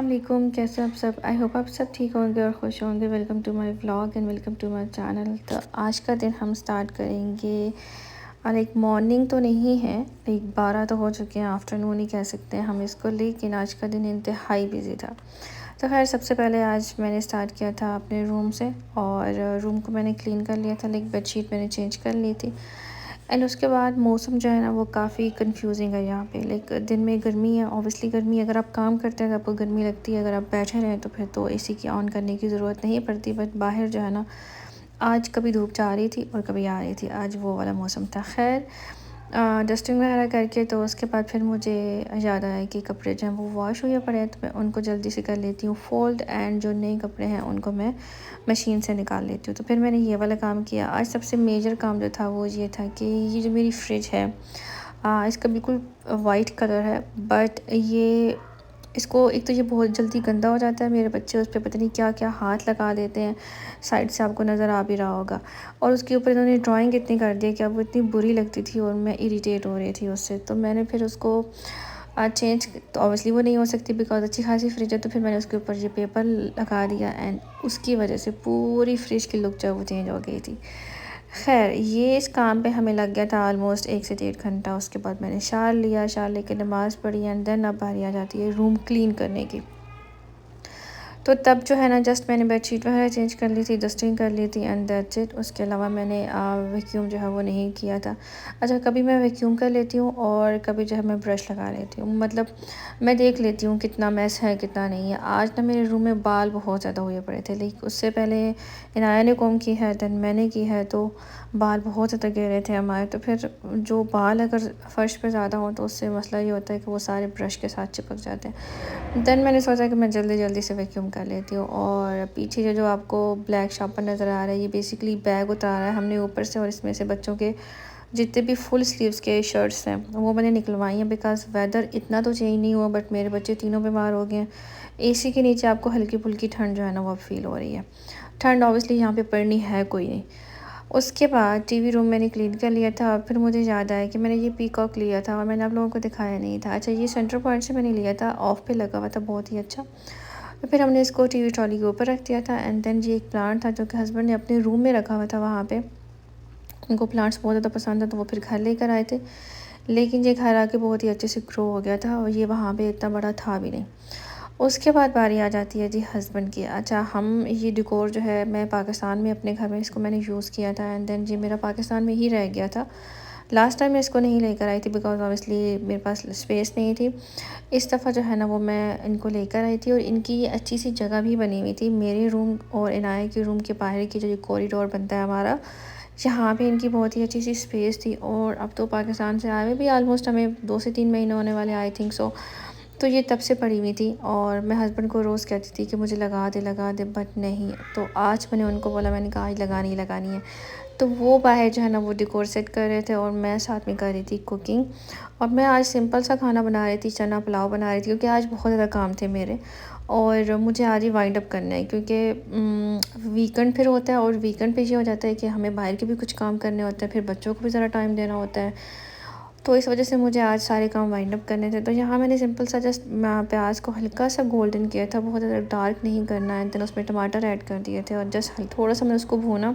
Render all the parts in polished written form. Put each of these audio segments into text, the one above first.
वालेकुम, कैसे आप सब। आई होप आप सब ठीक होंगे और खुश होंगे। Welcome to my vlog and welcome to my channel. तो आज का दिन हम स्टार्ट करेंगे और एक मॉर्निंग तो नहीं है, एक 12 तो हो चुके हैं, आफ्टरनून ही कह सकते हैं हम इसको, लेकिन आज का दिन इंतहाई बिजी था। तो खैर सबसे पहले आज मैंने स्टार्ट किया था अपने रूम से, और रूम को मैंने क्लीन कर लिया था, लाइक बेडशीट मैंने चेंज कर ली थी। एंड उसके बाद मौसम जो है ना वो काफ़ी कंफ्यूजिंग है यहाँ पे। लाइक दिन में गर्मी है, ऑब्वियसली गर्मी, अगर आप काम करते हैं तो आपको गर्मी लगती है, अगर आप बैठे रहें तो फिर तो एसी की ऑन करने की ज़रूरत नहीं पड़ती। बट बाहर जो है ना, आज कभी धूप जा रही थी और कभी आ रही थी, आज वो वाला मौसम था। खैर डस्टिंग वगैरह करके तो उसके बाद फिर मुझे याद आया कि कपड़े जो हैं वो वॉश हुए पड़े हैं, तो मैं उनको जल्दी से कर लेती हूँ फोल्ड, एंड जो नए कपड़े हैं उनको मैं मशीन से निकाल लेती हूँ। तो फिर मैंने ये वाला काम किया। आज सबसे मेजर काम जो था वो ये था कि ये जो मेरी फ्रिज है, इसका बिल्कुल वाइट कलर है, बट ये इसको एक तो ये बहुत जल्दी गंदा हो जाता है। मेरे बच्चे उस पर पता नहीं क्या क्या हाथ लगा देते हैं, साइड से आपको नज़र आ भी रहा होगा। और उसके ऊपर इन्होंने ड्राइंग इतनी कर दी कि अब वो इतनी बुरी लगती थी और मैं इरिटेट हो रही थी उससे। तो मैंने फिर उसको चेंज, तो ऑब्वियसली वो नहीं हो सकती बिकॉज अच्छी खासी फ्रिज है, तो फिर मैंने उसके ऊपर ये पेपर लगा दिया, एंड उसकी वजह से पूरी फ्रिज की लुक जो है वो चेंज हो गई थी। खैर ये इस काम पे हमें लग गया था ऑलमोस्ट 1 से 1.5 घंटा। उसके बाद मैंने शार लिया, शार लेके नमाज़ पढ़ी, एंड देन अब बारी आ जाती है रूम क्लीन करने की। तो तब जो है ना जस्ट मैंने बेडशीट वगैरह चेंज कर ली थी, डस्टिंग कर ली थी, एंड दैट्स इट। उसके अलावा मैंने वैक्यूम जो है वो नहीं किया था। अच्छा, कभी मैं वैक्यूम कर लेती हूँ और कभी जो है मैं ब्रश लगा लेती हूँ, मतलब मैं देख लेती हूँ कितना मैस है कितना नहीं है। आज ना मेरे रूम में बाल बहुत ज़्यादा हुए पड़े थे, लेकिन उससे पहले इनाया ने कॉम की है, देन मैंने की है, तो बाल बहुत ज़्यादा गिरे थे हमारे। तो फिर जो बाल अगर फ़र्श पर ज़्यादा हो तो उससे मसला ये होता है कि वो सारे ब्रश के साथ चिपक जाते हैं। देन मैंने सोचा कि मैं जल्दी जल्दी से वैक्यूम कर लेती हूँ। और पीछे जो आपको ब्लैक शार्पनर नज़र आ रहा है, ये बेसिकली बैग उतारा है हमने ऊपर से, और इसमें से बच्चों के जितने भी फुल स्लीव्स के शर्ट्स हैं वो मैंने निकलवाई हैं, बिकॉज़ वेदर इतना तो चेंज नहीं हुआ, बट मेरे बच्चे तीनों बीमार हो गए हैं। एसी के नीचे आपको हल्की फुल्की ठंड जो है ना वो अब फील हो रही है। ठंड ऑब्वियसली यहाँ पे पड़नी है कोई नहीं। उसके बाद टीवी रूम मैंने क्लीन कर लिया था, और फिर मुझे याद आया कि मैंने ये पीकॉक लिया था और मैंने आप लोगों को दिखाया नहीं था। अच्छा, ये सेंटर पॉइंट से मैंने लिया था, ऑफ पे लगा हुआ था, बहुत ही अच्छा। तो फिर हमने इसको टीवी ट्रॉली के ऊपर रख दिया था। एंड देन ये एक प्लांट था जो कि हस्बैंड ने अपने रूम में रखा हुआ था, वहाँ पे उनको प्लांट्स बहुत ज़्यादा पसंद था, तो वो फिर घर लेकर आए थे। लेकिन ये घर आके बहुत ही अच्छे से ग्रो हो गया था, और ये वहाँ पे इतना बड़ा था भी नहीं। उसके बाद बारी आ जाती है जी हस्बैंड की। अच्छा, हम ये डेकोर जो है मैं पाकिस्तान में अपने घर में इसको मैंने यूज़ किया था, एंड देन ये मेरा पाकिस्तान में ही रह गया था। लास्ट टाइम मैं इसको नहीं लेकर आई थी बिकॉज ऑब्वियसली मेरे पास स्पेस नहीं थी। इस दफ़ा जो है ना वो मैं इनको लेकर आई थी, और इनकी ये अच्छी सी जगह भी बनी हुई थी। मेरे रूम और इनाया के रूम के बाहर की जो ये कॉरिडोर बनता है हमारा, यहाँ पे इनकी बहुत ही अच्छी सी स्पेस थी। और अब तो पाकिस्तान से आए हुए भी ऑलमोस्ट हमें 2 से 3 महीने होने वाले, आई थिंक सो। तो ये तब से पड़ी हुई थी, और मैं हस्बैंड को रोज़ कहती थी कि मुझे लगा दे, बट नहीं। तो आज मैंने उनको बोला, मैंने कहा आज लगानी ही लगानी है। तो वो बाहर जो है ना वो डेकोर सेट कर रहे थे, और मैं साथ में कर रही थी कुकिंग। और मैं आज सिंपल सा खाना बना रही थी, चना पुलाव बना रही थी, क्योंकि आज बहुत ज़्यादा काम थे मेरे, और मुझे आज ही वाइंड अप करना है, क्योंकि वीकेंड फिर होता है, और वीकेंड पे ये हो जाता है कि हमें बाहर के भी कुछ काम करने होते हैं, फिर बच्चों को भी ज़रा टाइम देना होता है। तो इस वजह से मुझे आज सारे काम वाइंड अप करने थे। तो यहाँ मैंने सिंपल सा जस्ट प्याज को हल्का सा गोल्डन किया था, बहुत ज़्यादा डार्क नहीं करना है। देन उसमें टमाटर ऐड कर दिए थे, और जस्ट थोड़ा सा मैंने उसको भूना।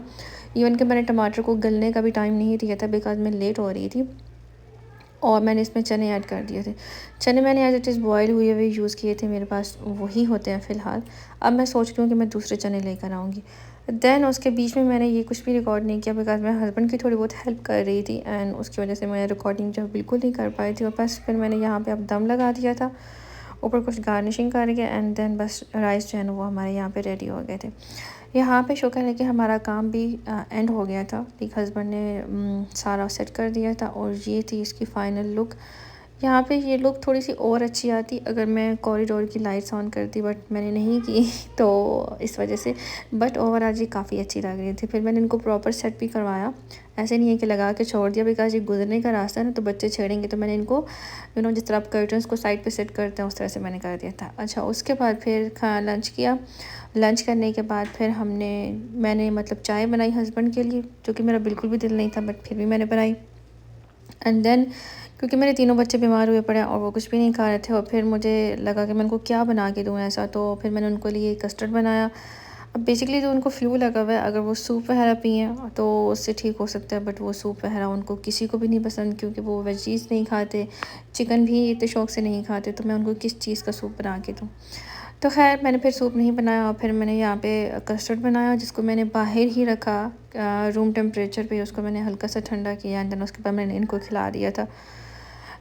इवन कि मैंने टमाटर को गलने का भी टाइम नहीं दिया था बिकॉज मैं लेट हो रही थी। और मैंने इसमें चने ऐड कर दिए थे। चने मैंने एज इट इज़ बॉयल हुए हुए यूज़ किए थे, मेरे पास वही होते हैं फ़िलहाल। अब मैं सोच रही हूँ कि मैं दूसरे चने लेकर आऊँगी। देन उसके बीच में मैंने ये कुछ भी रिकॉर्ड नहीं किया बिकॉज़ मैं हस्बैंड की थोड़ी बहुत हेल्प कर रही थी, एंड उसकी वजह से मैं रिकॉर्डिंग जो है बिल्कुल नहीं कर पाई थी। और बस फिर मैंने यहाँ पे अब दम लगा दिया था, ऊपर कुछ गार्निशिंग करके, एंड देन बस राइस जो है ना वो हमारे यहाँ पे रेडी हो गए थे। यहाँ पे शुक्र है कि हमारा काम भी एंड हो गया था। एक हस्बैंड ने सारा सेट कर दिया था, और ये थी इसकी फ़ाइनल लुक। यहाँ पे ये लुक थोड़ी सी और अच्छी आती अगर मैं कॉरिडोर की लाइट्स ऑन करती, बट मैंने नहीं की तो इस वजह से। बट ओवरऑल ये काफ़ी अच्छी लग रही थी। फिर मैंने इनको प्रॉपर सेट भी करवाया, ऐसे नहीं है कि लगा के छोड़ दिया, बिकॉज ये गुजरने का रास्ता है ना, तो बच्चे छेड़ेंगे। तो मैंने इनको जिस तरह आप कर्टन्स को साइड पे सेट करते हैं उस तरह से मैंने कर दिया था। अच्छा, उसके बाद फिर लंच किया। लंच करने के बाद फिर मैंने मतलब चाय बनाई हस्बैंड के लिए, जो कि मेरा बिल्कुल भी दिल नहीं था, बट फिर भी मैंने बनाई। एंड देन क्योंकि मेरे तीनों बच्चे बीमार हुए पड़े और वो कुछ भी नहीं खा रहे थे और फिर मुझे लगा कि मैं उनको क्या बना के दूँ ऐसा, तो फिर मैंने उनको लिए कस्टर्ड बनाया। अब बेसिकली जो उनको फ्लू लगा हुआ है, अगर वो सूप वगैरह पिएँ तो उससे ठीक हो सकता है, बट वो सूप वगैरह उनको किसी को भी नहीं पसंद, क्योंकि वो वेजीज़ नहीं खाते, चिकन भी इतने शौक़ से नहीं खाते, तो मैं उनको किस चीज़ का सूप बना के दूँ। तो ख़ैर मैंने फिर सूप नहीं बनाया और फिर मैंने यहाँ पे कस्टर्ड बनाया, जिसको मैंने बाहर ही रखा रूम टेम्परेचर पे। उसको मैंने हल्का सा ठंडा किया एंड देन उसके बाद मैंने इनको खिला दिया था।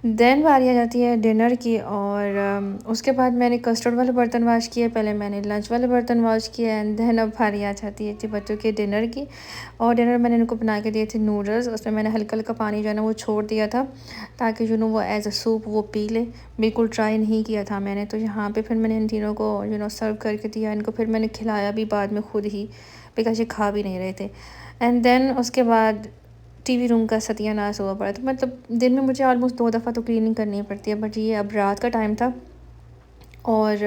देन बारी आ जाती है डिनर की और उसके बाद मैंने कस्टर्ड वाले बर्तन वॉश किए, पहले मैंने लंच वाले बर्तन वॉश किए एंड देन अब बारी आ जाती है जी बच्चों के डिनर की। और डिनर मैंने इनको बना के दिए थे नूडल्स, उसमें मैंने हल्का-हल्का पानी जो है ना वो छोड़ दिया था, ताकि वो एज़ अ सूप वो पी ले। बिल्कुल ट्राई नहीं किया था मैंने, तो यहाँ पे फिर मैंने इन तीनों को सर्व करके दिया। इनको फिर मैंने खिलाया भी बाद में खुद ही, बिकॉज़ ये खा भी नहीं रहे थे। एंड देन उसके बाद टीवी रूम का सत्यानाश हुआ पड़ा, तो मतलब दिन में मुझे ऑलमोस्ट 2 दफ़ा तो क्लीनिंग करनी पड़ती है, बट ये अब रात का टाइम था और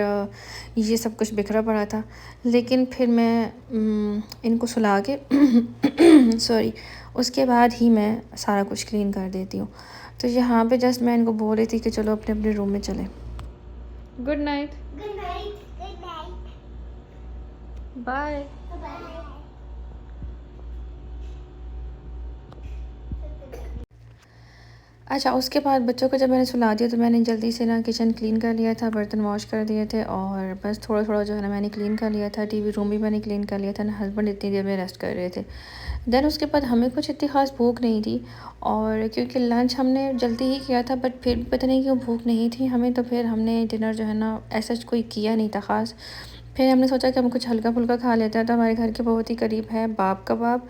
ये सब कुछ बिखरा पड़ा था। लेकिन फिर मैं इनको सुला के सॉरी, उसके बाद ही मैं सारा कुछ क्लीन कर देती हूँ। तो यहाँ पे जस्ट मैं इनको बोल रही थी कि चलो अपने-अपने रूम में चलें। Good night. Good night. Good night. Bye. Bye. अच्छा, उसके बाद बच्चों को जब मैंने सुला दिया तो मैंने जल्दी से ना किचन क्लीन कर लिया था, बर्तन वॉश कर दिए थे और बस थोड़ा-थोड़ा जो है ना मैंने क्लीन कर लिया था। टीवी रूम भी मैंने क्लीन कर लिया था ना, हस्बैंड इतनी देर में रेस्ट कर रहे थे। देन उसके बाद हमें कुछ इतनी ख़ास भूख नहीं थी और क्योंकि लंच हमने जल्दी ही किया था, बट फिर भी पता नहीं क्यों भूख नहीं थी हमें, तो फिर हमने डिनर जो है ना ऐसा कोई किया नहीं था ख़ास। फिर हमने सोचा कि हम कुछ हल्का-फुल्का खा लेते हैं, तो हमारे घर के बहुत ही करीब है बाब कबाब।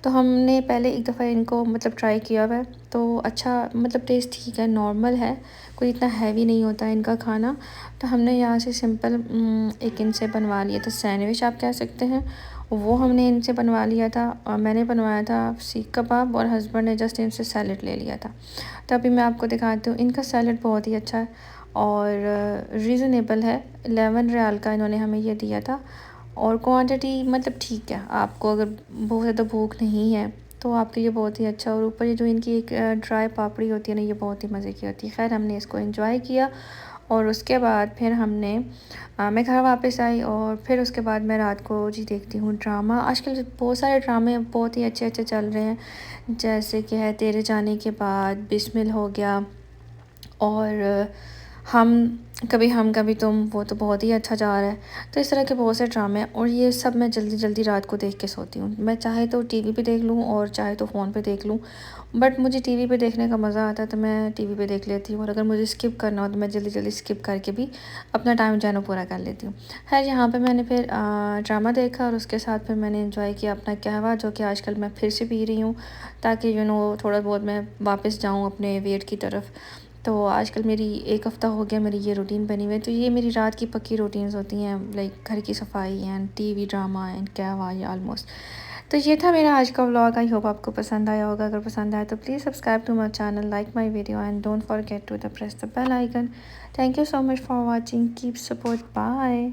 तो हमने पहले एक दफ़ा इनको मतलब ट्राई किया हुआ है, तो अच्छा मतलब टेस्ट ठीक है, नॉर्मल है, कोई इतना हैवी नहीं होता है इनका खाना। तो हमने यहाँ से सिंपल एक इनसे बनवा लिया था सैंडविच आप कह सकते हैं, वो हमने इनसे बनवा लिया था और मैंने बनवाया था सीख कबाब और हस्बैंड ने जस्ट इनसे सैलेड ले लिया था। तो अभी मैं आपको दिखाती हूँ, इनका सैलेड बहुत ही अच्छा है और रीज़नेबल है। 11 रियाल का इन्होंने हमें ये दिया था और क्वांटिटी मतलब ठीक है, आपको अगर बहुत ज़्यादा भूख नहीं है तो आपके लिए बहुत ही अच्छा। और ऊपर ये जो इनकी एक ड्राई पापड़ी होती है ना, ये बहुत ही मज़े की होती है। खैर हमने इसको एंजॉय किया और उसके बाद फिर मैं घर वापस आई और फिर उसके बाद मैं रात को जी देखती हूँ ड्रामा। आजकल बहुत सारे ड्रामे बहुत ही अच्छे-अच्छे चल रहे हैं, जैसे कि है तेरे जाने के बाद, बिस्मिल हो गया और हम हम कभी तुम, वो तो बहुत ही अच्छा जा रहा है। तो इस तरह के बहुत से ड्रामे हैं और ये सब मैं जल्दी-जल्दी रात को देख के सोती हूँ। मैं चाहे तो टीवी पे देख लूँ और चाहे तो फ़ोन पे देख लूँ, बट मुझे टीवी पे देखने का मज़ा आता है, तो मैं टीवी पे देख लेती हूँ और अगर मुझे स्किप करना हो तो मैं जल्दी-जल्दी स्किप करके भी अपना टाइम जो है ना पूरा कर लेती हूँ। ख़ैर यहाँ पे मैंने फिर ड्रामा देखा और उसके साथ फिर मैंने एंजॉय किया अपना कहवा, जो कि आजकल मैं फिर से पी रही हूँ, ताकि थोड़ा बहुत मैं वापस जाऊँ अपने वेट की तरफ। तो आजकल मेरी 1 हफ़्ता हो गया मेरी ये रूटीन बनी हुई है, तो ये मेरी रात की पक्की रूटीन्स होती हैं, लाइक घर की सफाई एंड टीवी ड्रामा एंड कहवा ये ऑलमोस्ट। तो ये था मेरा आज का व्लॉग। आई होप आपको पसंद आया होगा। अगर पसंद आया तो please subscribe to my channel, like my video and don't forget to the press the bell icon. Thank you so much for watching, keep support, bye.